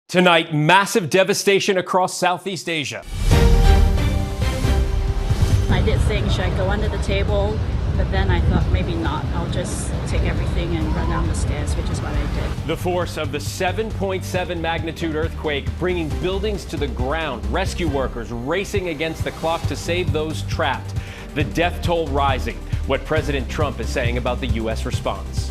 Tonight, massive devastation across Southeast Asia. I did think, should I go under the table? But then I thought maybe not. I'll just take everything and run down the stairs, which is what I did. The force of the 7.7 magnitude earthquake bringing buildings to the ground. Rescue workers racing against the clock to save those trapped. The death toll rising. What President Trump is saying about the U.S. response.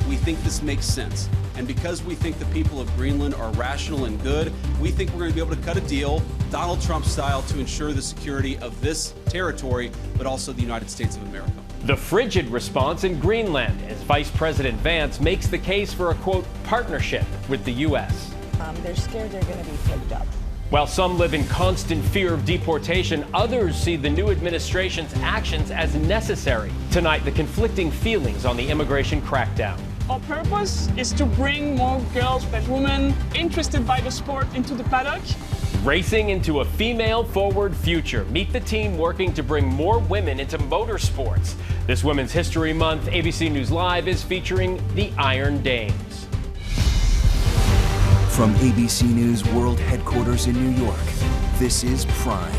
We think this makes sense. And because we think the people of Greenland are rational and good, we think we're going to be able to cut a deal, Donald Trump style, to ensure the security of this territory, but also the United States of America. The frigid response in Greenland as Vice President Vance makes the case for a, quote, partnership with the U.S. They're scared they're going to be flipped up. While some live in constant fear of deportation, others see the new administration's actions as necessary. Tonight, the conflicting feelings on the immigration crackdown. Our purpose is to bring more girls and women interested by the sport into the paddock. Racing into a female-forward future. Meet the team working to bring more women into motorsports. This Women's History Month, ABC News Live is featuring the Iron Dames. From ABC News World Headquarters in New York, this is Prime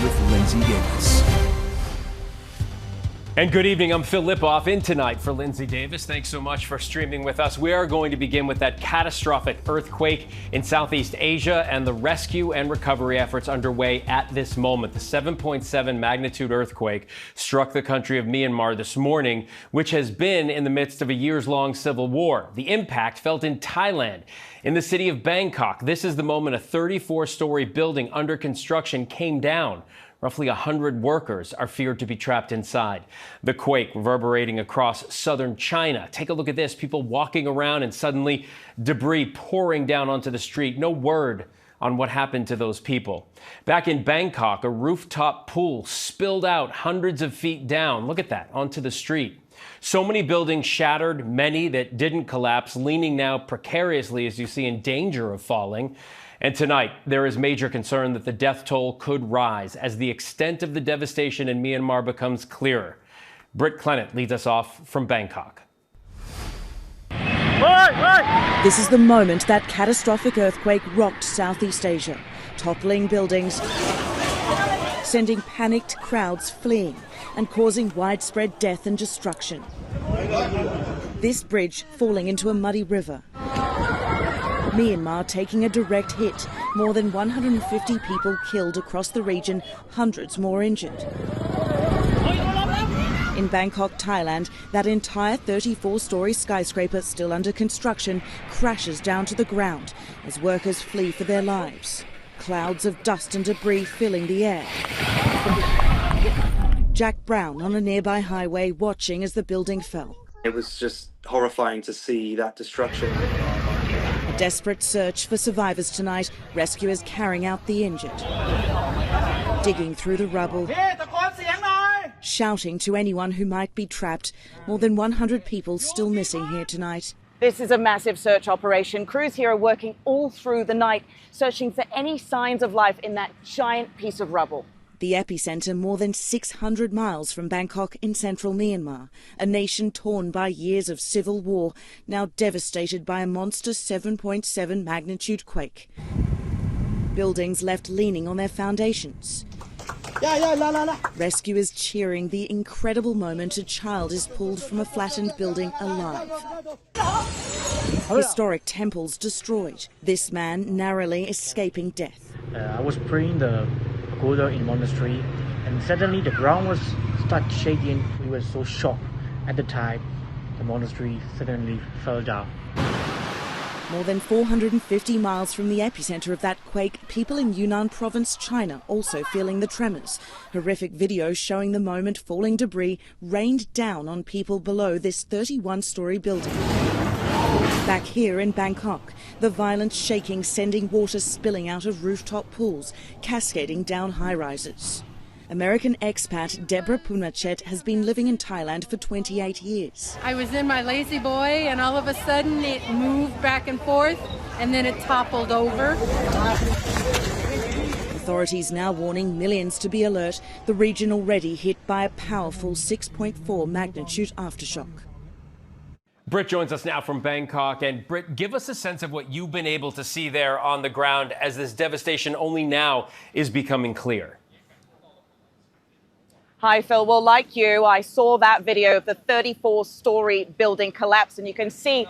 with Linsey Davis. And good evening, I'm Phil Lipoff in tonight for Linsey Davis. Thanks so much for streaming with us. We are going to begin with that catastrophic earthquake in Southeast Asia and the rescue and recovery efforts underway at this moment. The 7.7 magnitude earthquake struck the country of Myanmar this morning, which has been in the midst of a years-long civil war. The impact felt in Thailand, in the city of Bangkok. This is the moment a 34-story building under construction came down. Roughly 100 workers are feared to be trapped inside. The quake reverberating across southern China. Take a look at this. People walking around and suddenly debris pouring down onto the street. No word on what happened to those people. Back in Bangkok, a rooftop pool spilled out hundreds of feet down. Look at that, onto the street. So many buildings shattered, many that didn't collapse, leaning now precariously, as you see, in danger of falling. And tonight, there is major concern that the death toll could rise as the extent of the devastation in Myanmar becomes clearer. Britt Clennett leads us off from Bangkok. This is the moment that catastrophic earthquake rocked Southeast Asia, toppling buildings, sending panicked crowds fleeing, and causing widespread death and destruction. This bridge falling into a muddy river. Myanmar taking a direct hit. More than 150 people killed across the region, hundreds more injured. In Bangkok, Thailand, that entire 34-story skyscraper still under construction crashes down to the ground as workers flee for their lives. Clouds of dust and debris filling the air. Jack Brown on a nearby highway watching as the building fell. It was just horrifying to see that destruction. A desperate search for survivors tonight, rescuers carrying out the injured. Digging through the rubble, shouting to anyone who might be trapped. More than 100 people still missing here tonight. This is a massive search operation. Crews here are working all through the night, searching for any signs of life in that giant piece of rubble. The epicenter more than 600 miles from Bangkok in central Myanmar, a nation torn by years of civil war, now devastated by a monster 7.7 magnitude quake. Buildings left leaning on their foundations. Rescuers cheering the incredible moment a child is pulled from a flattened building alive. Historic temples destroyed. This man narrowly escaping death. I was praying the pagoda in monastery, and suddenly the ground was started shaking. We were so shocked at the time. The monastery suddenly fell down. More than 450 miles from the epicenter of that quake, people in Yunnan province, China, also feeling the tremors. Horrific videos showing the moment falling debris rained down on people below this 31-story building. Back here in Bangkok, the violent shaking sending water spilling out of rooftop pools, cascading down high-rises. American expat Deborah Punachet has been living in Thailand for 28 years. I was in my lazy boy and all of a sudden it moved back and forth and then it toppled over. Authorities now warning millions to be alert, the region already hit by a powerful 6.4 magnitude aftershock. Britt joins us now from Bangkok. And Britt, give us a sense of what you've been able to see there on the ground as this devastation only now is becoming clear. Hi, Phil. Well, like you, I saw that video of the 34-story building collapse, and you can see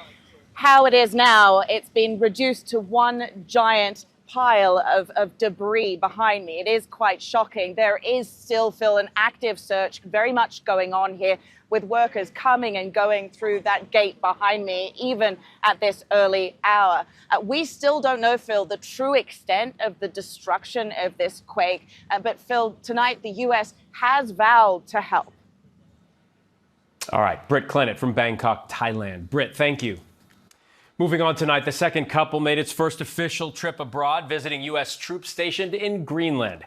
how it is now. It's been reduced to one giant pile of debris behind me. It is quite shocking. There is still, Phil, an active search very much going on here, with workers coming and going through that gate behind me, even at this early hour. We still don't know, Phil, the true extent of the destruction of this quake. But, Phil, tonight the U.S. has vowed to help. All right, Britt Clennett from Bangkok, Thailand. Britt, thank you. Moving on tonight, the second couple made its first official trip abroad, visiting U.S. troops stationed in Greenland.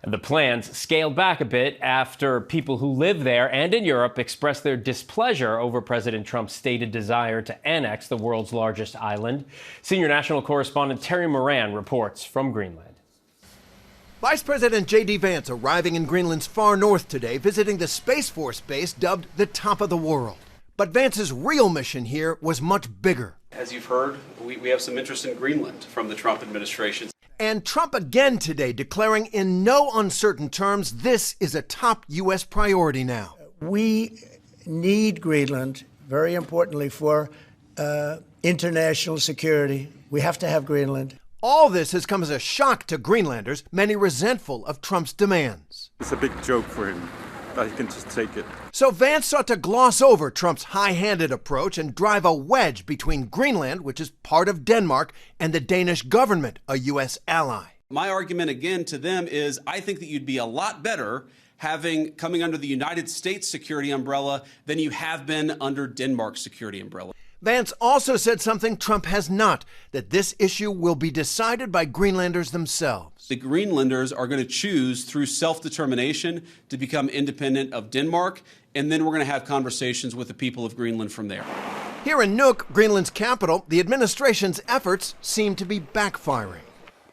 And the plans scaled back a bit after people who live there and in Europe expressed their displeasure over President Trump's stated desire to annex the world's largest island. Senior national correspondent Terry Moran reports from Greenland. Vice President JD Vance arriving in Greenland's far north today, visiting the Space Force base dubbed the top of the world. But Vance's real mission here was much bigger. As you've heard, we have some interest in Greenland from the Trump administration. And Trump again today declaring in no uncertain terms this is a top U.S. priority now. We need Greenland, very importantly, for international security. We have to have Greenland. All this has come as a shock to Greenlanders, many resentful of Trump's demands. It's a big joke for him. He can just take it. So Vance sought to gloss over Trump's high-handed approach and drive a wedge between Greenland, which is part of Denmark, and the Danish government, a U.S. ally. My argument again to them is I think that you'd be a lot better coming under the United States security umbrella than you have been under Denmark's security umbrella. Vance also said something Trump has not, that this issue will be decided by Greenlanders themselves. The Greenlanders are going to choose through self-determination to become independent of Denmark, and then we're going to have conversations with the people of Greenland from there. Here in Nuuk, Greenland's capital, the administration's efforts seem to be backfiring.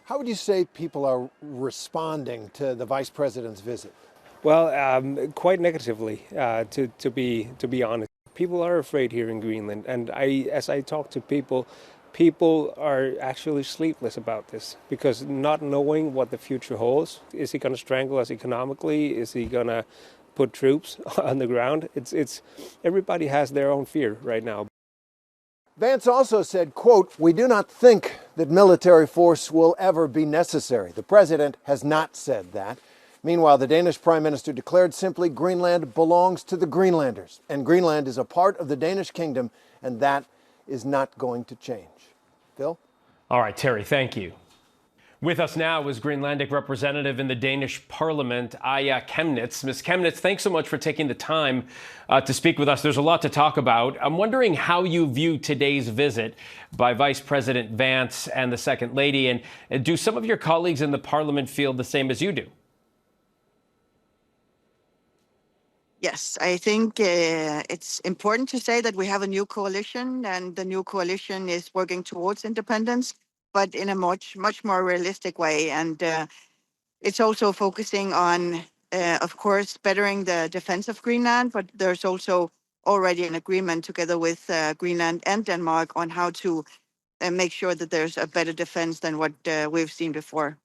How would you say people are responding to the vice president's visit? Well, quite negatively, to be honest. People are afraid here in Greenland, and as I talk to people are actually sleepless about this because not knowing what the future holds. Is he going to strangle us economically? Is he going to put troops on the ground? It's everybody has their own fear right now. Vance also said, quote, "We do not think that military force will ever be necessary." The president has not said that. Meanwhile, the Danish prime minister declared simply Greenland belongs to the Greenlanders, and Greenland is a part of the Danish kingdom, and that is not going to change. Phil? All right, Terry, thank you. With us now is Greenlandic representative in the Danish parliament, Aya Chemnitz. Ms. Chemnitz, thanks so much for taking the time to speak with us. There's a lot to talk about. I'm wondering how you view today's visit by Vice President Vance and the Second Lady, and do some of your colleagues in the parliament feel the same as you do? Yes, I think it's important to say that we have a new coalition, and the new coalition is working towards independence, but in a much more realistic way. And it's also focusing on, of course, bettering the defense of Greenland, but there's also already an agreement together with Greenland and Denmark on how to make sure that there's a better defense than what we've seen before.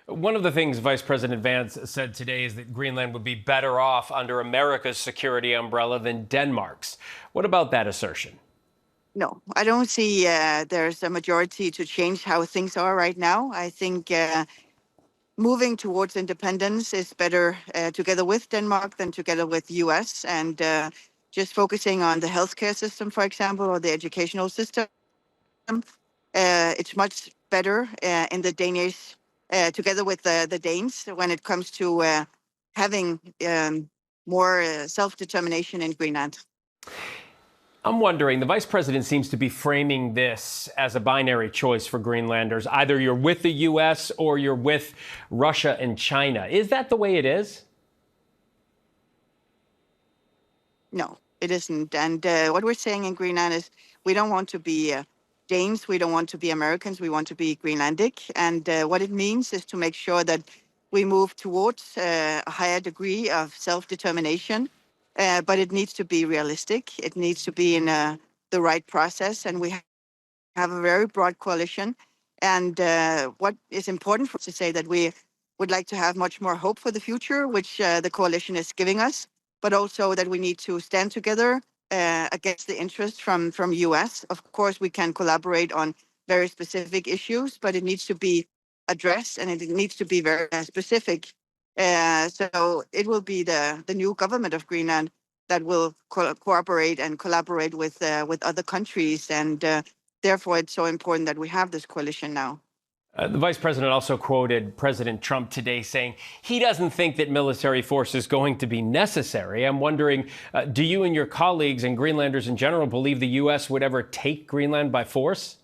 One of the things Vice President Vance said today is that Greenland would be better off under America's security umbrella than Denmark's. What about that assertion? No, I don't see there's a majority to change how things are right now. I think moving towards independence is better together with Denmark than together with the U.S. And just focusing on the healthcare system, for example, or the educational system, it's much better in the Danish together with the Danes when it comes to having more self-determination in Greenland. I'm wondering, the vice president seems to be framing this as a binary choice for Greenlanders. Either you're with the U.S. or you're with Russia and China. Is that the way it is? No, it isn't. And what we're saying in Greenland is we don't want to be Danes, we don't want to be Americans, we want to be Greenlandic. And what it means is to make sure that we move towards a higher degree of self-determination, but it needs to be realistic. It needs to be in a the right process, and we have a very broad coalition. And what is important for us to say that we would like to have much more hope for the future, which the coalition is giving us, but also that we need to stand together against the interest from U.S. Of course, we can collaborate on very specific issues, but it needs to be addressed and it needs to be very specific. So it will be the new government of Greenland that will cooperate and collaborate with other countries, and therefore it's so important that we have this coalition now. The vice president also quoted President Trump today saying he doesn't think that military force is going to be necessary. I'm wondering, do you and your colleagues and Greenlanders in general believe the U.S. would ever take Greenland by force?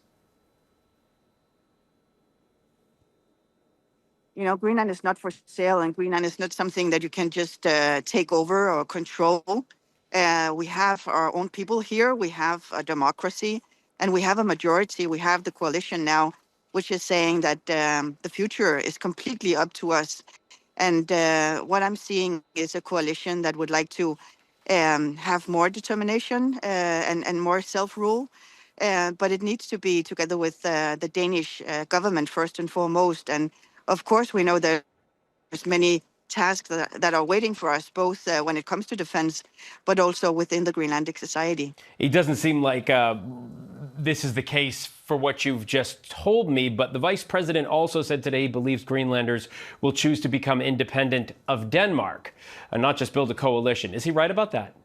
You know, Greenland is not for sale, and Greenland is not something that you can just take over or control. We have our own people here. We have a democracy, and we have a majority. We have the coalition now, which is saying that the future is completely up to us. And what I'm seeing is a coalition that would like to have more determination and more self-rule. But it needs to be together with the Danish government first and foremost. And of course, we know there's many tasks that are waiting for us, both when it comes to defense, but also within the Greenlandic society. It doesn't seem like this is the case for what you've just told me, but the vice president also said today he believes Greenlanders will choose to become independent of Denmark and not just build a coalition. Is he right about that?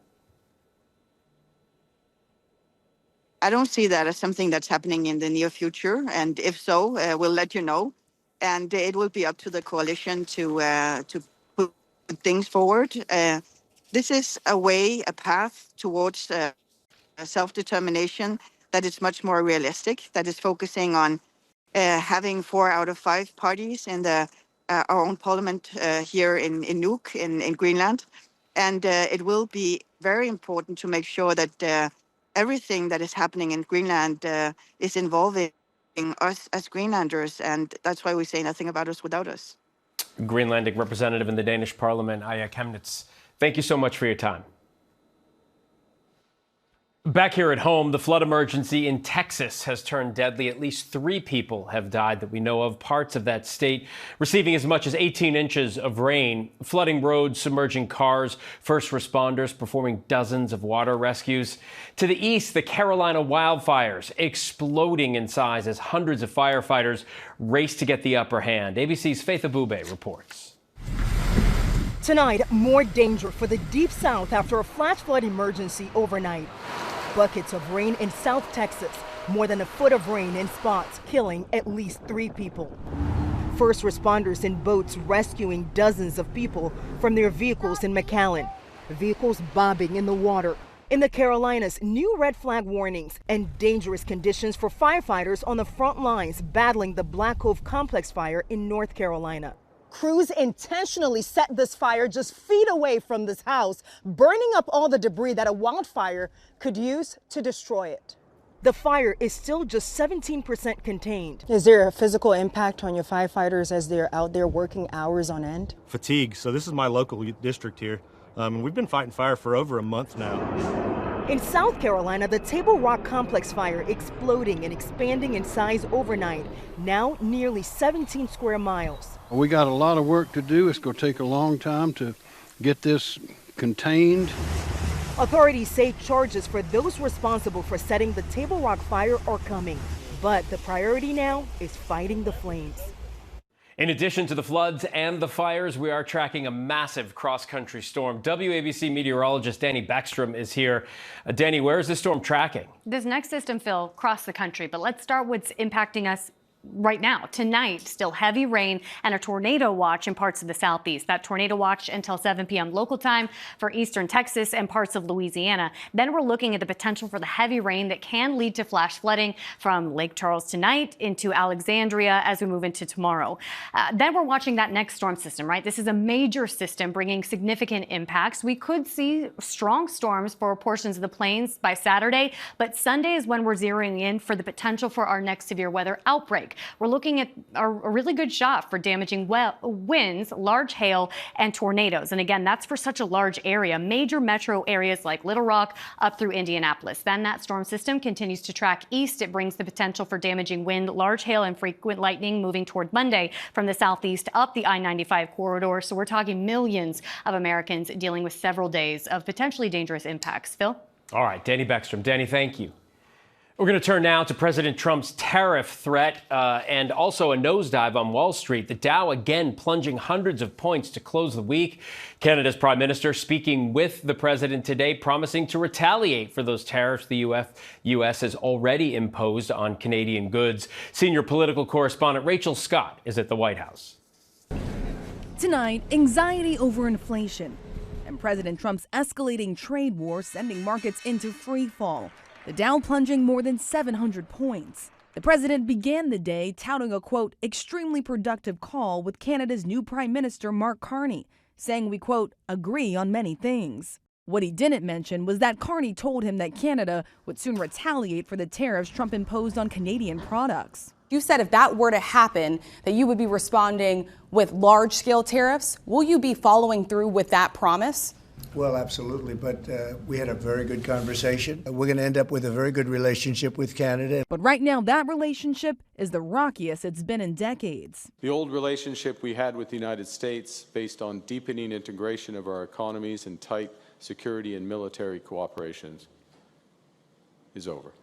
I don't see that as something that's happening in the near future, and if so, we'll let you know. And it will be up to the coalition to put things forward. This is a path towards self-determination that is much more realistic, that is focusing on having 4 out of 5 parties in our own parliament here in Nuuk, in Greenland. And it will be very important to make sure that everything that is happening in Greenland is involving us as Greenlanders, and that's why we say nothing about us without us. Greenlandic representative in the Danish parliament, Aya Chemnitz, thank you so much for your time. Back here at home, the flood emergency in Texas has turned deadly. At least 3 people have died that we know of. Parts of that state receiving as much as 18 inches of rain, flooding roads, submerging cars, first responders performing dozens of water rescues. To the east, the Carolina wildfires exploding in size as hundreds of firefighters race to get the upper hand. ABC's Faith Abube reports. Tonight, more danger for the deep south after a flash flood emergency overnight. Buckets of rain in South Texas, more than a foot of rain in spots, killing at least 3 people. First responders in boats rescuing dozens of people from their vehicles in McAllen. Vehicles bobbing in the water. In the Carolinas, new red flag warnings and dangerous conditions for firefighters on the front lines battling the Black Cove Complex fire in North Carolina. Crews intentionally set this fire just feet away from this house, burning up all the debris that a wildfire could use to destroy it. The fire is still just 17% contained. Is there a physical impact on your firefighters as they're out there working hours on end? Fatigue. So this is my local district here. And we've been fighting fire for over a month now. In South Carolina, the Table Rock Complex fire exploding and expanding in size overnight, now nearly 17 square miles. We got a lot of work to do. It's going to take a long time to get this contained. Authorities say charges for those responsible for setting the Table Rock fire are coming, but the priority now is fighting the flames. In addition to the floods and the fires, we are tracking a massive cross-country storm. WABC meteorologist Danny Backstrom is here. Danny, where is this storm tracking? This next system, Phil, across the country, but let's start with what's impacting us right now. Tonight, still heavy rain and a tornado watch in parts of the southeast. That tornado watch until 7 p.m. local time for eastern Texas and parts of Louisiana. Then we're looking at the potential for the heavy rain that can lead to flash flooding from Lake Charles tonight into Alexandria as we move into tomorrow. Then we're watching that next storm system, right? This is a major system bringing significant impacts. We could see strong storms for portions of the plains by Saturday, but Sunday is when we're zeroing in for the potential for our next severe weather outbreak. catastrophic. We're looking at a really good shot for damaging winds, large hail, and tornadoes. And again, that's for such a large area, major metro areas like Little Rock up through Indianapolis. Then that storm system continues to track east. It brings the potential for damaging wind, large hail, and frequent lightning moving toward Monday from the southeast up the I-95 corridor. So we're talking millions of Americans dealing with several days of potentially dangerous impacts. Phil? All right, Danny Beckstrom. Danny, thank you. We're going to turn now to President Trump's tariff threat and also a nosedive on Wall Street. The Dow again plunging hundreds of points to close the week. Canada's prime minister speaking with the president today, promising to retaliate for those tariffs the U.S. has already imposed on Canadian goods. Senior political correspondent Rachel Scott is at the White House. Tonight, anxiety over inflation and President Trump's escalating trade war sending markets into free fall. The Dow plunging more than 700 points. The president began the day touting a, quote, extremely productive call with Canada's new Prime Minister Mark Carney, saying we, quote, agree on many things. What he didn't mention was that Carney told him that Canada would soon retaliate for the tariffs Trump imposed on Canadian products. You said if that were to happen, that you would be responding with large-scale tariffs. Will you be following through with that promise? Well, absolutely, but we had a very good conversation. We're going to end up with a very good relationship with Canada. But right now, that relationship is the rockiest it's been in decades. The old relationship we had with the United States, based on deepening integration of our economies and tight security and military cooperations, is over.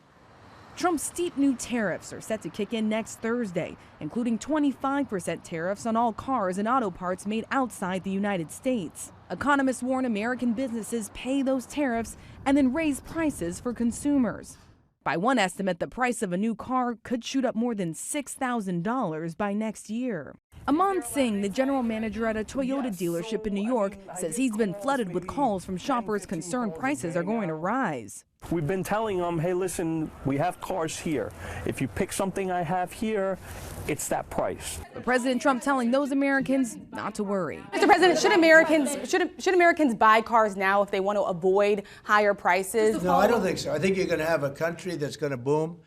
Trump's steep new tariffs are set to kick in next Thursday, including 25% tariffs on all cars and auto parts made outside the United States. Economists warn American businesses pay those tariffs and then raise prices for consumers. By one estimate, the price of a new car could shoot up more than $6,000 by next year. Aman Singh, the general manager at a Toyota dealership in New York, says he's been flooded with calls from shoppers concerned prices are going to rise. We've been telling them, hey, listen, we have cars here. If you pick something I have here, it's that price. But President Trump telling those Americans not to worry. Mr. President, should Americans buy cars now if they want to avoid higher prices? No, I don't think so. I think you're going to have a country that's going to boom.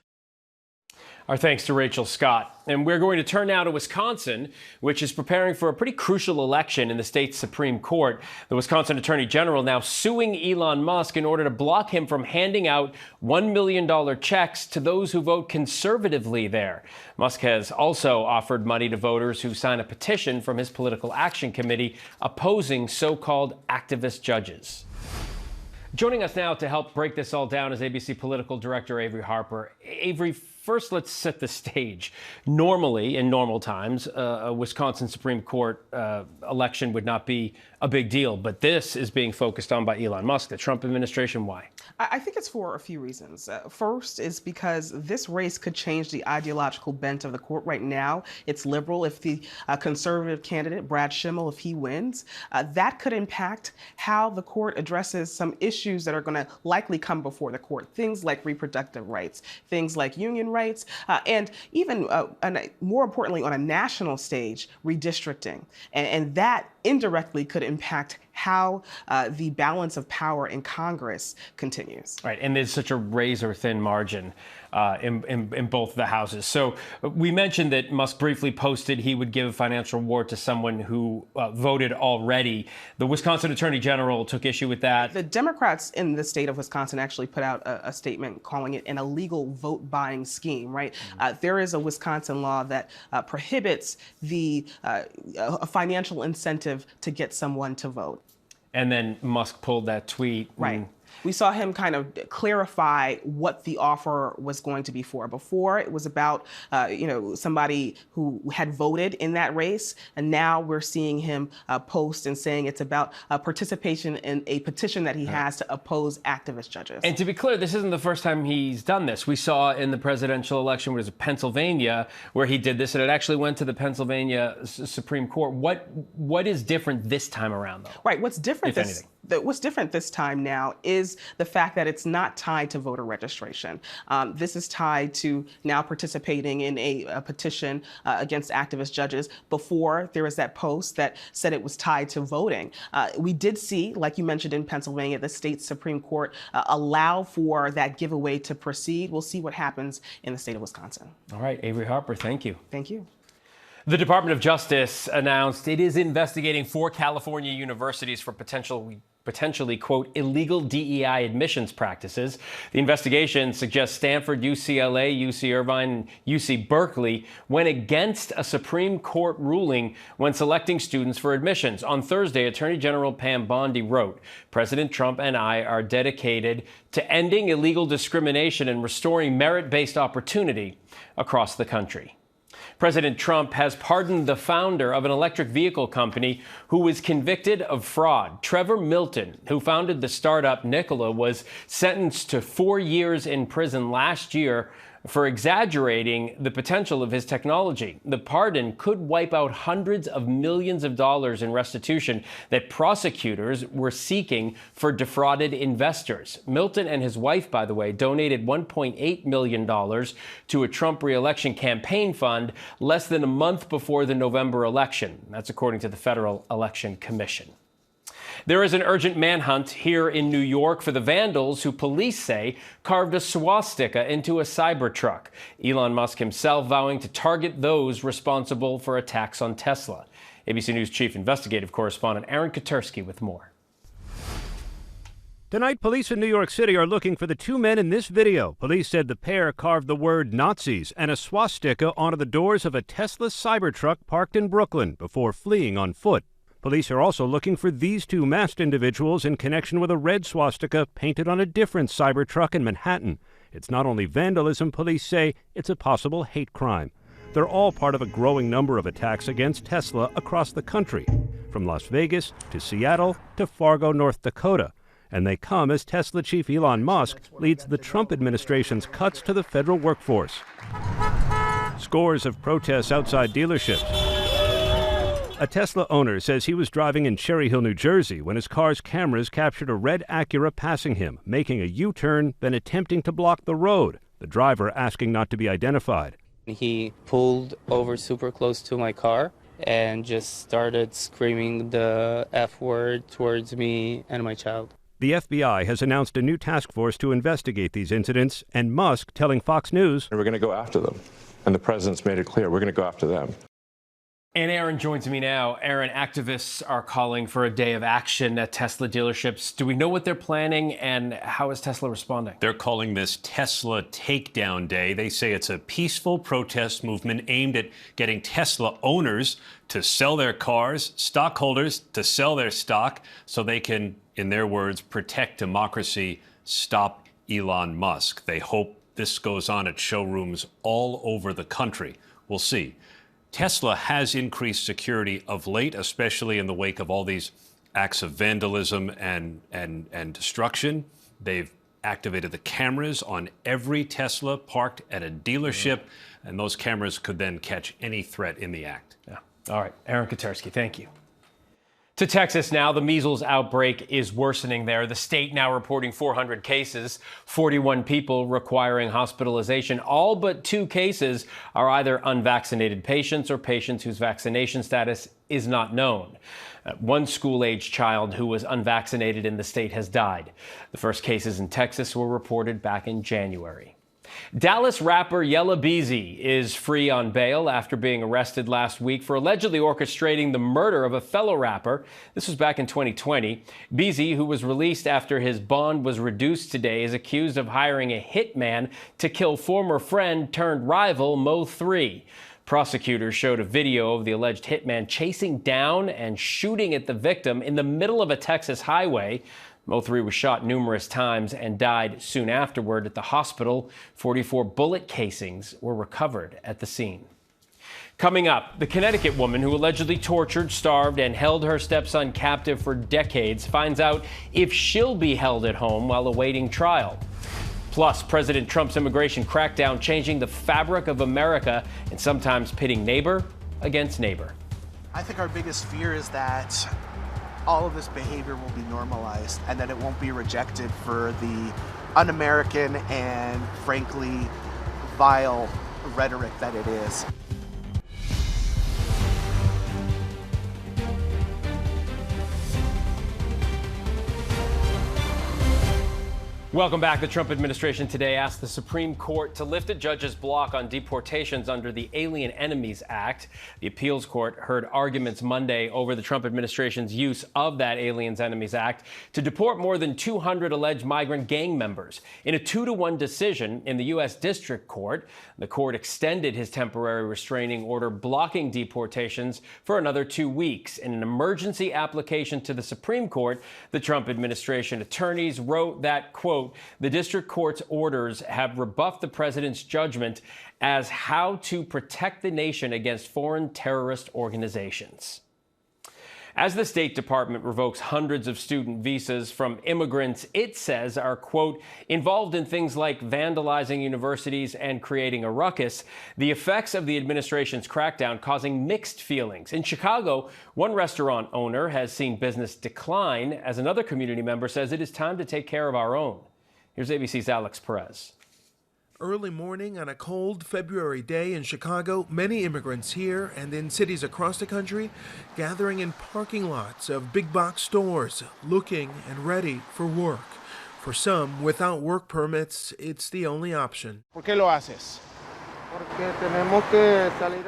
Our thanks to Rachel Scott. And we're going to turn now to Wisconsin, which is preparing for a pretty crucial election in the state's Supreme Court. The Wisconsin Attorney General now suing Elon Musk in order to block him from handing out $1 million checks to those who vote conservatively there. Musk has also offered money to voters who sign a petition from his political action committee opposing so-called activist judges. Joining us now to help break this all down is ABC political director Avery Harper. Avery, first, let's set the stage. Normally, in normal times, a Wisconsin Supreme Court election would not be a big deal, but this is being focused on by Elon Musk, the Trump administration. Why? I think it's for a few reasons. First is because this race could change the ideological bent of the court. Right now, it's liberal. If the conservative candidate, Brad Schimmel, if he wins, that could impact how the court addresses some issues that are going to likely come before the court. Things like reproductive rights, things like union rights, and even, more importantly, on a national stage, redistricting. And that indirectly could impact how the balance of power in Congress continues. Right, and there's such a razor-thin margin in both the houses. So we mentioned that Musk briefly posted he would give a financial reward to someone who voted already. The Wisconsin Attorney General took issue with that. The Democrats in the state of Wisconsin actually put out a statement calling it an illegal vote-buying scheme, right? There is a Wisconsin law that prohibits a financial incentive to get someone to vote. And then Musk pulled that tweet. Right. We saw him kind of clarify what the offer was going to be for. Before, it was about, somebody who had voted in that race. And now we're seeing him post and saying it's about participation in a petition that he has to oppose activist judges. And to be clear, this isn't the first time he's done this. We saw in the presidential election, which was Pennsylvania, where he did this, and it actually went to the Pennsylvania Supreme Court. What is different this time around, though? Right. What's different this time now is is the fact that it's not tied to voter registration. This is tied to now participating in a petition against activist judges. Before, there was that post that said it was tied to voting. We did see, like you mentioned in Pennsylvania, the state Supreme Court allow for that giveaway to proceed. We'll see what happens in the state of Wisconsin. All right, Avery Harper, thank you. Thank you. The Department of Justice announced it is investigating 4 California universities for potentially, quote, illegal DEI admissions practices. The investigation suggests Stanford, UCLA, UC Irvine, and UC Berkeley went against a Supreme Court ruling when selecting students for admissions. On Thursday, Attorney General Pam Bondi wrote, "President Trump and I are dedicated to ending illegal discrimination and restoring merit-based opportunity across the country." President Trump has pardoned the founder of an electric vehicle company who was convicted of fraud. Trevor Milton, who founded the startup Nikola, was sentenced to 4 years in prison last year for exaggerating the potential of his technology. The pardon could wipe out hundreds of millions of dollars in restitution that prosecutors were seeking for defrauded investors. Milton and his wife, by the way, donated $1.8 million to a Trump re-election campaign fund less than a month before the November election. That's according to the Federal Election Commission. There is an urgent manhunt here in New York for the vandals who police say carved a swastika into a Cybertruck. Elon Musk himself vowing to target those responsible for attacks on Tesla. ABC News Chief Investigative Correspondent Aaron Katersky with more. Tonight, police in New York City are looking for the 2 men in this video. Police said the pair carved the word Nazis and a swastika onto the doors of a Tesla Cybertruck parked in Brooklyn before fleeing on foot. Police are also looking for these 2 masked individuals in connection with a red swastika painted on a different Cybertruck in Manhattan. It's not only vandalism, police say, it's a possible hate crime. They're all part of a growing number of attacks against Tesla across the country, from Las Vegas to Seattle to Fargo, North Dakota. And they come as Tesla chief Elon Musk leads the Trump administration's cuts to the federal workforce. Scores of protests outside dealerships. A Tesla owner says he was driving in Cherry Hill, New Jersey, when his car's cameras captured a red Acura passing him, making a U-turn, then attempting to block the road, the driver asking not to be identified. He pulled over super close to my car and just started screaming the F word towards me and my child. The FBI has announced a new task force to investigate these incidents, and Musk telling Fox News, "We're going to go after them." And the president's made it clear, we're going to go after them. And Aaron joins me now. Aaron, activists are calling for a day of action at Tesla dealerships. Do we know what they're planning, and how is Tesla responding? They're calling this Tesla Takedown Day. They say it's a peaceful protest movement aimed at getting Tesla owners to sell their cars, stockholders to sell their stock, so they can, in their words, protect democracy, stop Elon Musk. They hope this goes on at showrooms all over the country. We'll see. Tesla has increased security of late, especially in the wake of all these acts of vandalism and destruction. They've activated the cameras on every Tesla parked at a dealership, and those cameras could then catch any threat in the act. Yeah. All right, Aaron Katersky, thank you. To Texas now, the measles outbreak is worsening there. The state now reporting 400 cases, 41 people requiring hospitalization. All but 2 cases are either unvaccinated patients or patients whose vaccination status is not known. One school-age child who was unvaccinated in the state has died. The first cases in Texas were reported back in January. Dallas rapper Yella Beezy is free on bail after being arrested last week for allegedly orchestrating the murder of a fellow rapper. This was back in 2020. Beezy, who was released after his bond was reduced today, is accused of hiring a hitman to kill former friend turned rival Mo 3. Prosecutors showed a video of the alleged hitman chasing down and shooting at the victim in the middle of a Texas highway. Mo 3 was shot numerous times and died soon afterward at the hospital. 44 bullet casings were recovered at the scene. Coming up, the Connecticut woman who allegedly tortured, starved, and held her stepson captive for decades finds out if she'll be held at home while awaiting trial. Plus, President Trump's immigration crackdown changing the fabric of America and sometimes pitting neighbor against neighbor. I think our biggest fear is that all of this behavior will be normalized and that it won't be rejected for the un-American and frankly vile rhetoric that it is. Welcome back. The Trump administration today asked the Supreme Court to lift a judge's block on deportations under the Alien Enemies Act. The appeals court heard arguments Monday over the Trump administration's use of that Aliens Enemies Act to deport more than 200 alleged migrant gang members. In a 2-1 decision in the U.S. District Court, the court extended his temporary restraining order blocking deportations for another 2 weeks. In an emergency application to the Supreme Court, the Trump administration attorneys wrote that, quote, the district court's orders have rebuffed the president's judgment as how to protect the nation against foreign terrorist organizations. As the State Department revokes hundreds of student visas from immigrants it says are, quote, involved in things like vandalizing universities and creating a ruckus, the effects of the administration's crackdown causing mixed feelings. In Chicago, one restaurant owner has seen business decline as another community member says it is time to take care of our own. Here's ABC's Alex Perez. Early morning on a cold February day in Chicago, many immigrants here and in cities across the country gathering in parking lots of big box stores, looking and ready for work. For some, without work permits, it's the only option. ¿Por qué lo haces?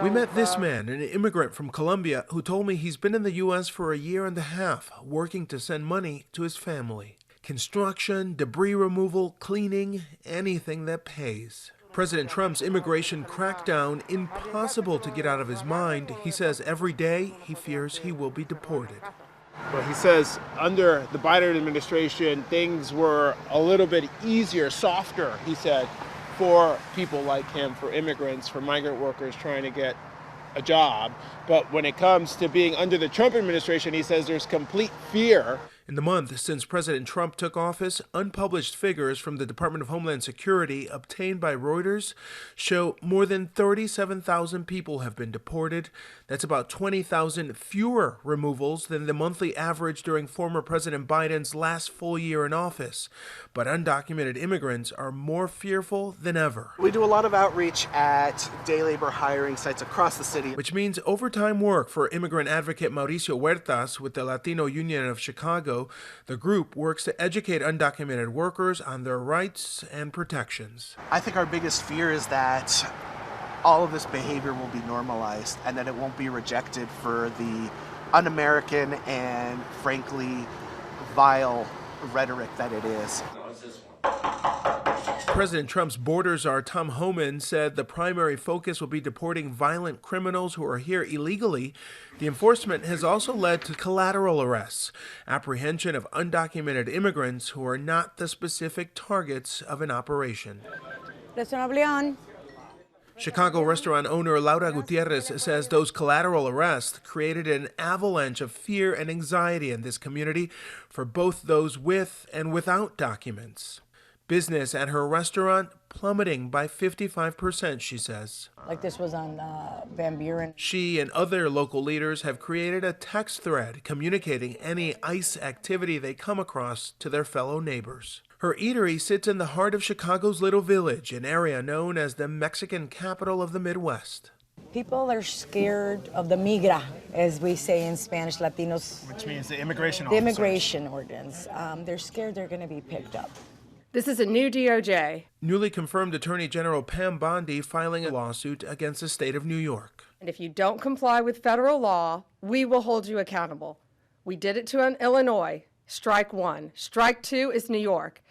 We met this man, an immigrant from Colombia, who told me he's been in the U.S. for a year and a half, working to send money to his family. Construction, debris removal, cleaning, anything that pays. President Trump's immigration crackdown impossible to get out of his mind. He says every day he fears he will be deported. Well, he says under the Biden administration, things were a little bit easier, softer, he said, for people like him, for immigrants, for migrant workers trying to get a job. But when it comes to being under the Trump administration, he says there's complete fear. In the month since President Trump took office, unpublished figures from the Department of Homeland Security obtained by Reuters show more than 37,000 people have been deported. That's about 20,000 fewer removals than the monthly average during former President Biden's last full year in office. But undocumented immigrants are more fearful than ever. We do a lot of outreach at day labor hiring sites across the city, which means overtime work for immigrant advocate Mauricio Huertas with the Latino Union of Chicago. The group works to educate undocumented workers on their rights and protections. I think our biggest fear is that all of this behavior will be normalized and that it won't be rejected for the un-American and frankly vile rhetoric that it is. President Trump's border czar Tom Homan said the primary focus will be deporting violent criminals who are here illegally. The enforcement has also led to collateral arrests, apprehension of undocumented immigrants who are not the specific targets of an operation. Chicago restaurant owner Laura Gutierrez says those collateral arrests created an avalanche of fear and anxiety in this community for both those with and without documents. Business at her restaurant plummeting by 55%, she says. Like this was on Van Buren. She and other local leaders have created a text thread communicating any ICE activity they come across to their fellow neighbors. Her eatery sits in the heart of Chicago's Little Village, an area known as the Mexican capital of the Midwest. People are scared of the migra, as we say in Spanish, Latinos. Which means the immigration The immigration ordinance. They're scared they're going to be picked up. This is a new DOJ. Newly confirmed Attorney General Pam Bondi filing a lawsuit against the state of New York. And if you don't comply with federal law, we will hold you accountable. We did it to Illinois. Strike one. Strike two is New York.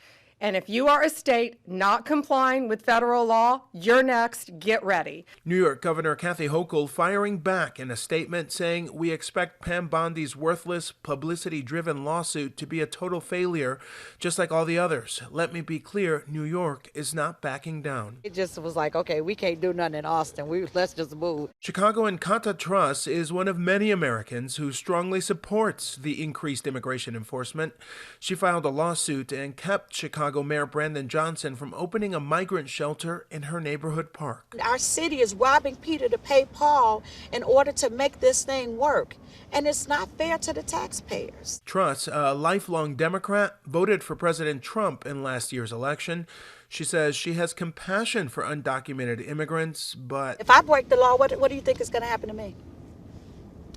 And if you are a state not complying with federal law, you're next. Get ready. New York Governor Kathy Hochul firing back in a statement saying, "We expect Pam Bondi's worthless, publicity-driven lawsuit to be a total failure, just like all the others. Let me be clear, New York is not backing down." It just was like, okay, we can't do nothing in Austin. Let's just move. Chicagoan Kata Truss is one of many Americans who strongly supports the increased immigration enforcement. She filed a lawsuit and kept Chicago Chicago Mayor Brandon Johnson from opening a migrant shelter in her neighborhood park. Our city is robbing Peter to pay Paul in order to make this thing work, and it's not fair to the taxpayers. Truss, a lifelong Democrat, voted for President Trump in last year's election. She says she has compassion for undocumented immigrants, but if I break the law, what do you think is going to happen to me?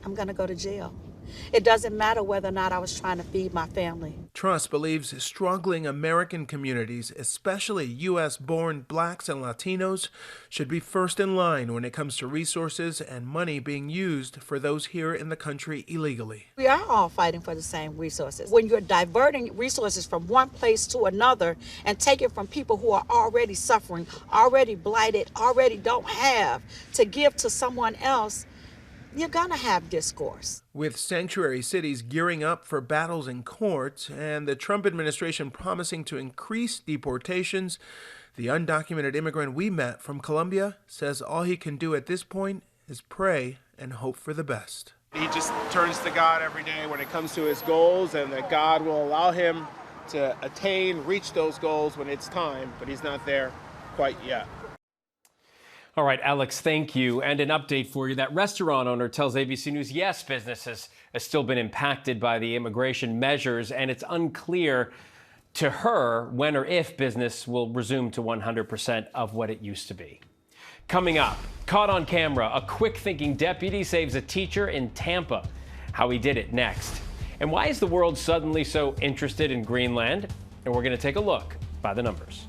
I'm going to go to jail. It doesn't matter whether or not I was trying to feed my family. Truss believes struggling American communities, especially U.S.-born blacks and Latinos, should be first in line when it comes to resources and money being used for those here in the country illegally. We are all fighting for the same resources. When you're diverting resources from one place to another and taking from people who are already suffering, already blighted, already don't have, to give to someone else, you're going to have discourse. With sanctuary cities gearing up for battles in court and the Trump administration promising to increase deportations, the undocumented immigrant we met from Colombia says all he can do at this point is pray and hope for the best. He just turns to God every day when it comes to his goals, and that God will allow him to reach those goals when it's time, but he's not there quite yet. All right, Alex, thank you. And an update for you. That restaurant owner tells ABC News, yes, business has still been impacted by the immigration measures, and it's unclear to her when or if business will resume to 100% of what it used to be. Coming up, caught on camera, a quick-thinking deputy saves a teacher in Tampa. How he did it next. And why is the world suddenly so interested in Greenland? And we're going to take a look by the numbers.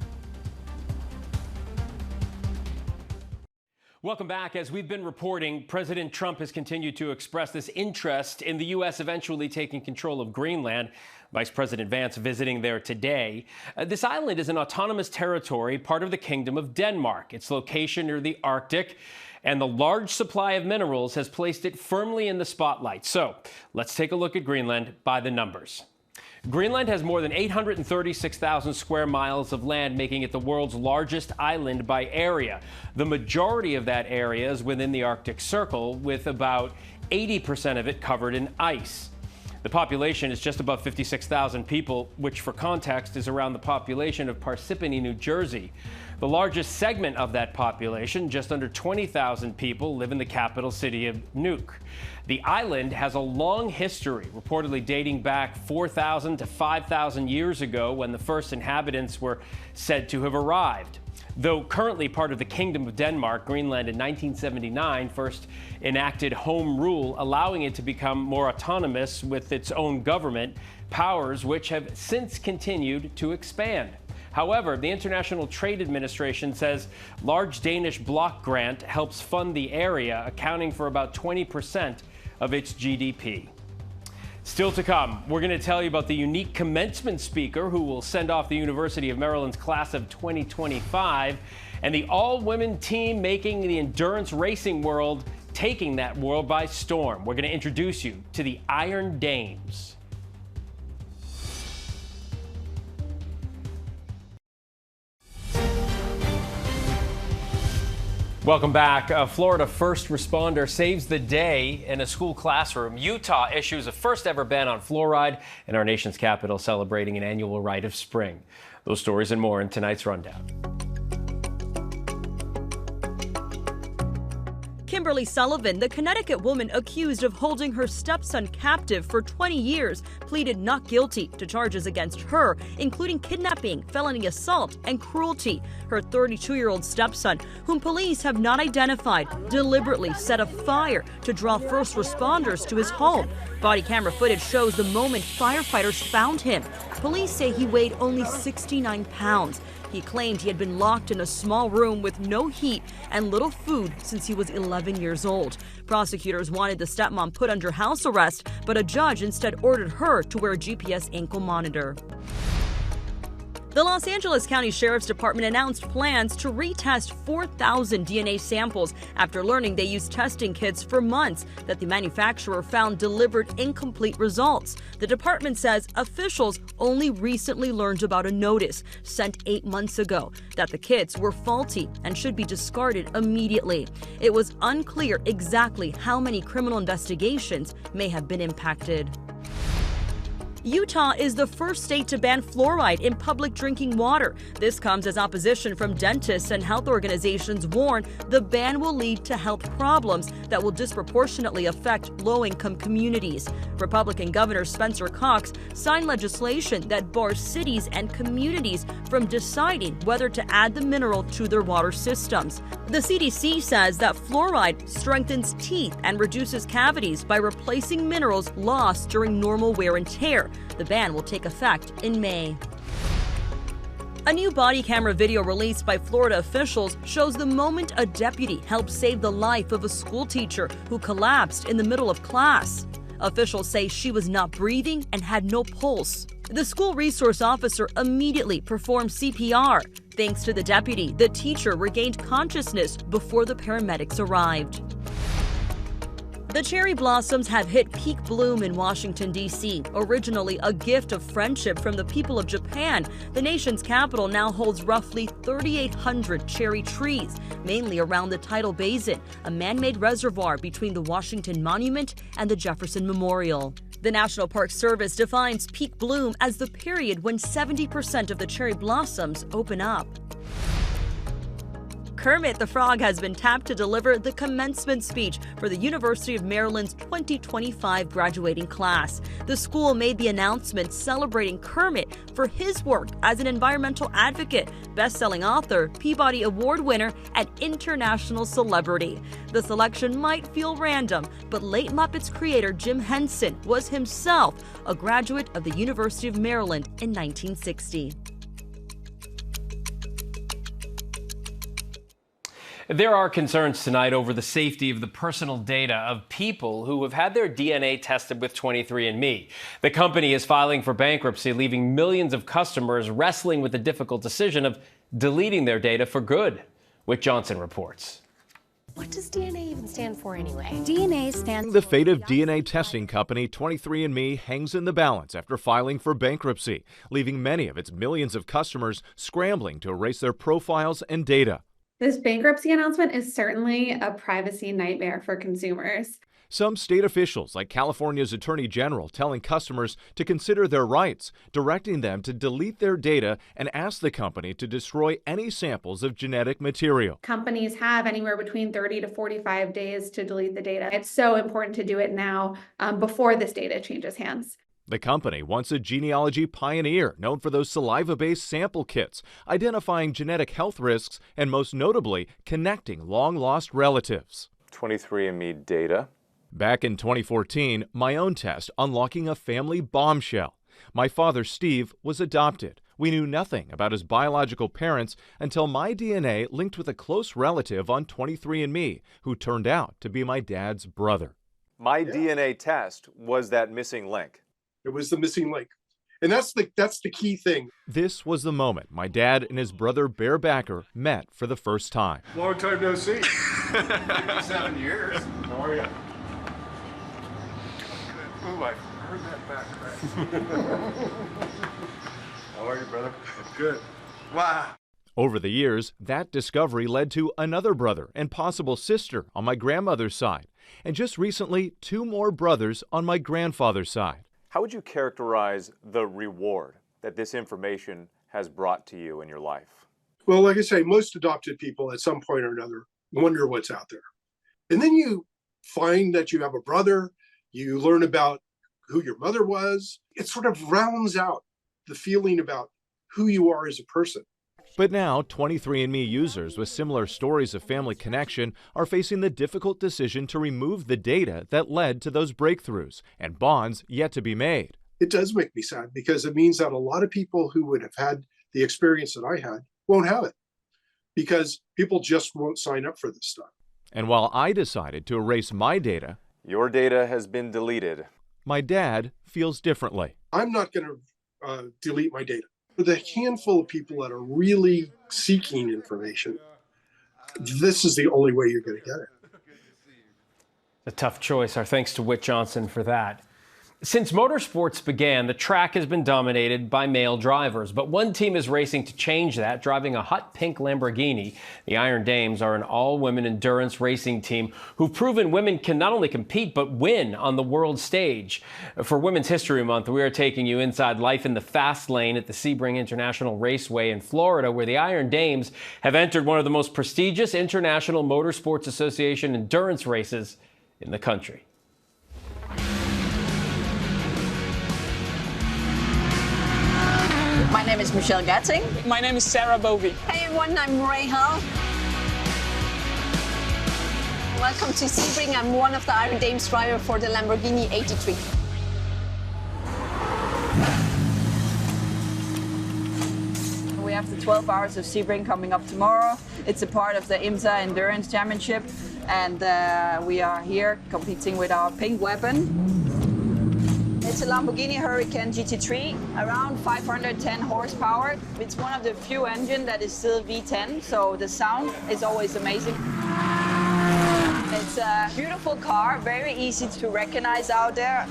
Welcome back. As we've been reporting, President Trump has continued to express this interest in the U.S. eventually taking control of Greenland. Vice President Vance visiting there today. This island is an autonomous territory, part of the Kingdom of Denmark. Its location near the Arctic and the large supply of minerals has placed it firmly in the spotlight. So let's take a look at Greenland by the numbers. Greenland has more than 836,000 square miles of land, making it the world's largest island by area. The majority of that area is within the Arctic Circle, with about 80% of it covered in ice. The population is just above 56,000 people, which for context is around the population of Parsippany, New Jersey. The largest segment of that population, just under 20,000 people, live in the capital city of Nuuk. The island has a long history, reportedly dating back 4,000 to 5,000 years ago when the first inhabitants were said to have arrived. Though currently part of the Kingdom of Denmark, Greenland in 1979 first enacted home rule, allowing it to become more autonomous with its own government, powers which have since continued to expand. However, the International Trade Administration says large Danish block grant helps fund the area, accounting for about 20% of its GDP. Still to come, we're going to tell you about the unique commencement speaker who will send off the University of Maryland's class of 2025, and the all-women team making the endurance racing world, taking that world by storm. We're going to introduce you to the Iron Dames. Welcome back. A Florida first responder saves the day in a school classroom. Utah issues a first ever ban on fluoride, and our nation's capital celebrating an annual rite of spring. Those stories and more in tonight's rundown. Kimberly Sullivan, the Connecticut woman accused of holding her stepson captive for 20 years, pleaded not guilty to charges against her, including kidnapping, felony assault, and cruelty. Her 32-year-old stepson, whom police have not identified, deliberately set a fire to draw first responders to his home. Body camera footage shows the moment firefighters found him. Police say he weighed only 69 pounds. He claimed he had been locked in a small room with no heat and little food since he was 11 years old. Prosecutors wanted the stepmom put under house arrest, but a judge instead ordered her to wear a GPS ankle monitor. The Los Angeles County Sheriff's Department announced plans to retest 4,000 DNA samples after learning they used testing kits for months that the manufacturer found delivered incomplete results. The department says officials only recently learned about a notice sent 8 months ago that the kits were faulty and should be discarded immediately. It was unclear exactly how many criminal investigations may have been impacted. Utah is the first state to ban fluoride in public drinking water. This comes as opposition from dentists and health organizations warn the ban will lead to health problems that will disproportionately affect low-income communities. Republican Governor Spencer Cox signed legislation that bars cities and communities from deciding whether to add the mineral to their water systems. The CDC says that fluoride strengthens teeth and reduces cavities by replacing minerals lost during normal wear and tear. The ban will take effect in May. A new body camera video released by Florida officials shows the moment a deputy helped save the life of a school teacher who collapsed in the middle of class. Officials say she was not breathing and had no pulse. The school resource officer immediately performed CPR. Thanks to the deputy, the teacher regained consciousness before the paramedics arrived. The cherry blossoms have hit peak bloom in Washington, D.C. Originally a gift of friendship from the people of Japan, the nation's capital now holds roughly 3,800 cherry trees, mainly around the Tidal Basin, a man-made reservoir between the Washington Monument and the Jefferson Memorial. The National Park Service defines peak bloom as the period when 70% of the cherry blossoms open up. Kermit the Frog has been tapped to deliver the commencement speech for the University of Maryland's 2025 graduating class. The school made the announcement celebrating Kermit for his work as an environmental advocate, best-selling author, Peabody Award winner, and international celebrity. The selection might feel random, but late Muppets creator Jim Henson was himself a graduate of the University of Maryland in 1960. There are concerns tonight over the safety of the personal data of people who have had their DNA tested with 23andMe. The company is filing for bankruptcy, leaving millions of customers wrestling with the difficult decision of deleting their data for good. Whit Johnson reports. What does DNA even stand for anyway? DNA stands The fate of DNA testing company 23andMe hangs in the balance after filing for bankruptcy, leaving many of its millions of customers scrambling to erase their profiles and data. This bankruptcy announcement is certainly a privacy nightmare for consumers. Some state officials, like California's Attorney General, telling customers to consider their rights, directing them to delete their data and ask the company to destroy any samples of genetic material. Companies have anywhere between 30 to 45 days to delete the data. It's so important to do it now before this data changes hands. The company, once a genealogy pioneer, known for those saliva-based sample kits, identifying genetic health risks and most notably, connecting long-lost relatives. 23andMe data. Back in 2014, my own test unlocking a family bombshell. My father, Steve, was adopted. We knew nothing about his biological parents until my DNA linked with a close relative on 23andMe, who turned out to be my dad's brother. My DNA test was that missing link. It was the missing link. And that's the key thing. This was the moment my dad and his brother Bear Backer met for the first time. Long time no see. 7 years. How are you? Ooh, I heard that back crack. How are you, brother? Good. Wow. Over the years, that discovery led to another brother and possible sister on my grandmother's side, and just recently, 2 more brothers on my grandfather's side. How would you characterize the reward that this information has brought to you in your life? Well, like I say, most adopted people at some point or another wonder what's out there. And then you find that you have a brother, you learn about who your mother was. It sort of rounds out the feeling about who you are as a person. But now, 23andMe users with similar stories of family connection are facing the difficult decision to remove the data that led to those breakthroughs and bonds yet to be made. It does make me sad because it means that a lot of people who would have had the experience that I had won't have it because people just won't sign up for this stuff. And while I decided to erase my data, your data has been deleted. My dad feels differently. I'm not going to delete my data. For the handful of people that are really seeking information, this is the only way you're going to get it. A tough choice. Our thanks to Whit Johnson for that. Since motorsports began, the track has been dominated by male drivers, but one team is racing to change that, driving a hot pink Lamborghini. The Iron Dames are an all-women endurance racing team who've proven women can not only compete, but win on the world stage. For Women's History Month, we are taking you inside life in the fast lane at the Sebring International Raceway in Florida, where the Iron Dames have entered one of the most prestigious International Motorsports Association endurance races in the country. My name is Michelle Gatting. My name is Sarah Bovey. Hey everyone, I'm Rahel. Welcome to Sebring. I'm one of the Iron Dames driver for the Lamborghini 83. We have the 12 Hours of Sebring coming up tomorrow. It's a part of the IMSA Endurance Championship, and we are here competing with our pink weapon. It's a Lamborghini Hurricane GT3, around 510 horsepower. It's one of the few engines that is still V10, so the sound is always amazing. It's a beautiful car, very easy to recognize out there.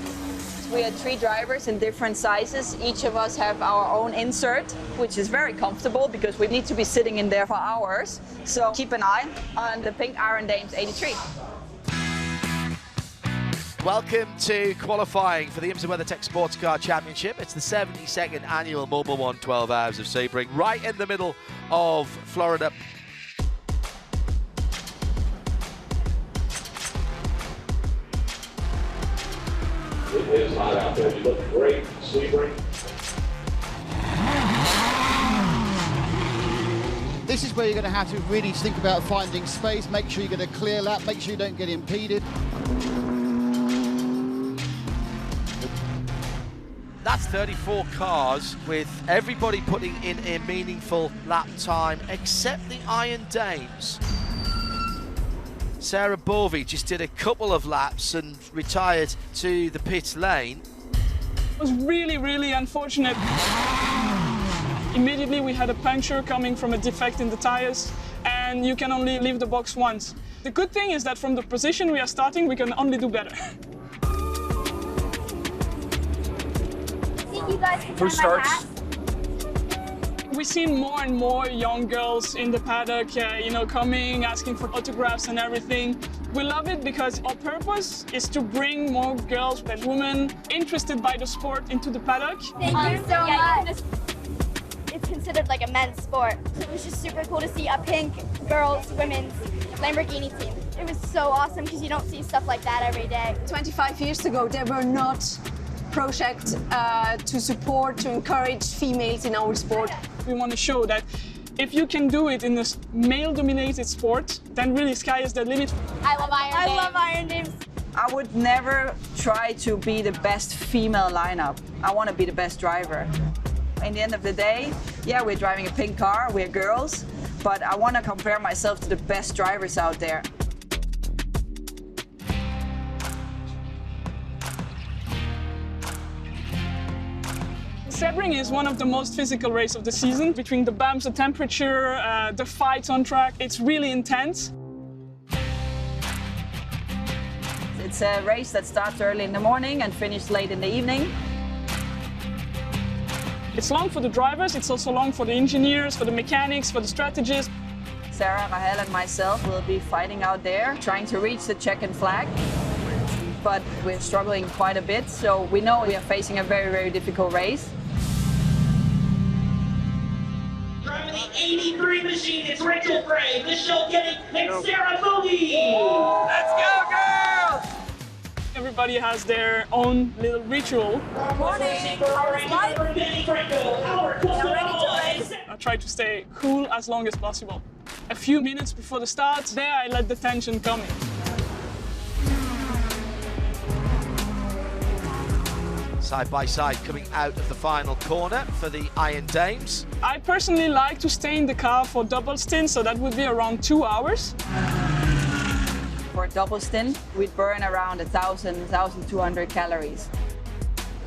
We have 3 drivers in different sizes. Each of us have our own insert, which is very comfortable because we need to be sitting in there for hours. So keep an eye on the pink Iron Dames 83. Welcome to qualifying for the IMSA WeatherTech Sports Car Championship. It's the 72nd annual Mobile One 12 Hours of Sebring, right in the middle of Florida. It is hot out there. You look great, Sebring. This is where you're going to have to really think about finding space, make sure you get a clear lap, make sure you don't get impeded. That's 34 cars with everybody putting in a meaningful lap time except the Iron Dames. Sarah Bovey just did a couple of laps and retired to the pit lane. It was really, really unfortunate. Immediately we had a puncture coming from a defect in the tires, and you can only leave the box once. The good thing is that from the position we are starting, we can only do better. Who starts? We've seen more and more young girls in the paddock, coming, asking for autographs and everything. We love it because our purpose is to bring more girls and women interested by the sport into the paddock. Thank you so much. It's considered like a men's sport. It was just super cool to see a pink girls, women's Lamborghini team. It was so awesome because you don't see stuff like that every day. 25 years ago, there were not projects to support, to encourage females in our sport. We want to show that if you can do it in this male-dominated sport, then really sky is the limit. I love Iron Dames. I love Iron Dames. I would never try to be the best female lineup. I want to be the best driver. In the end of the day, yeah, we're driving a pink car, we're girls, but I want to compare myself to the best drivers out there. Sebring is one of the most physical races of the season. Between the bumps, the temperature, the fights on track, it's really intense. It's a race that starts early in the morning and finishes late in the evening. It's long for the drivers, it's also long for the engineers, for the mechanics, for the strategists. Sarah, Rahel and myself will be fighting out there, trying to reach the checkered flag. But we're struggling quite a bit, so we know we are facing a very, very difficult race. Driving the 83 machine, it's Rachel Frey, Michelle Getty, and Sarah Bovey. Let's go, girls! Everybody has their own little ritual. I try to stay cool as long as possible. A few minutes before the start, there I let the tension come in. Side by side coming out of the final corner for the Iron Dames. I personally like to stay in the car for double stint, so that would be around 2 hours. For a double stint, we burn around 1,200 calories.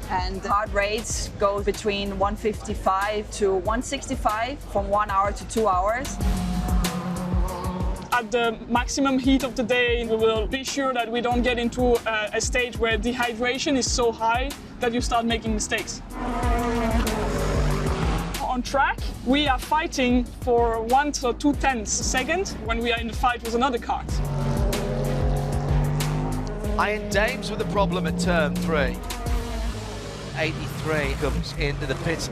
And the heart rates go between 155 to 165 from 1 hour to 2 hours. At the maximum heat of the day, we will be sure that we don't get into a stage where dehydration is so high that you start making mistakes. On track, we are fighting for 1 to 2/10 seconds when we are in the fight with another kart. Iron Dames with a problem at turn 3. 83 comes into the pits.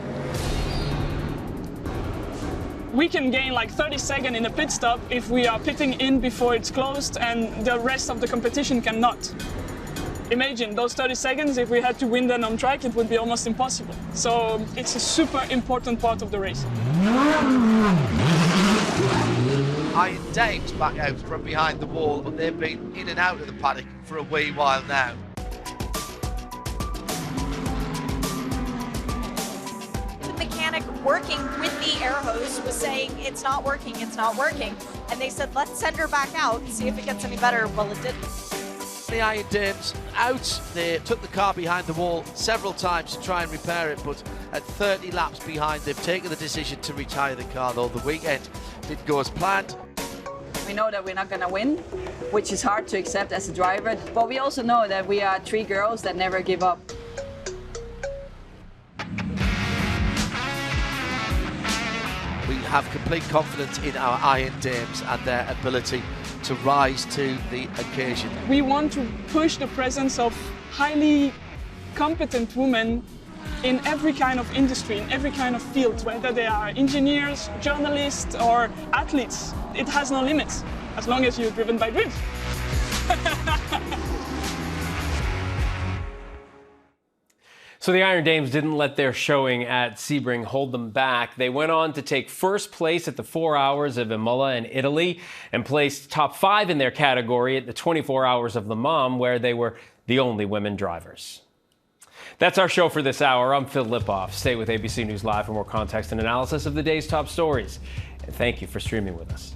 We can gain like 30 seconds in a pit stop if we are pitting in before it's closed and the rest of the competition cannot. Imagine those 30 seconds, if we had to win them on track, it would be almost impossible. So it's a super important part of the race. Iron Dames back out from behind the wall, but they've been in and out of the paddock for a wee while now. Working with the air hose was saying it's not working, and they said let's send her back out and see if it gets any better. Well, it didn't. The Iron Dames out. They took the car behind the wall several times to try and repair it, but at 30 laps behind they've taken the decision to retire the car, though the weekend didn't go as planned. We know that we're not going to win, which is hard to accept as a driver, but we also know that we are 3 girls that never give up. We have complete confidence in our Iron Dames and their ability to rise to the occasion. We want to push the presence of highly competent women in every kind of industry, in every kind of field, whether they are engineers, journalists, or athletes. It has no limits, as long as you're driven by dreams. So the Iron Dames didn't let their showing at Sebring hold them back. They went on to take first place at the 4 Hours of Imola in Italy and placed top 5 in their category at the 24 Hours of Le Mans, where they were the only women drivers. That's our show for this hour. I'm Phil Lipoff. Stay with ABC News Live for more context and analysis of the day's top stories. And thank you for streaming with us.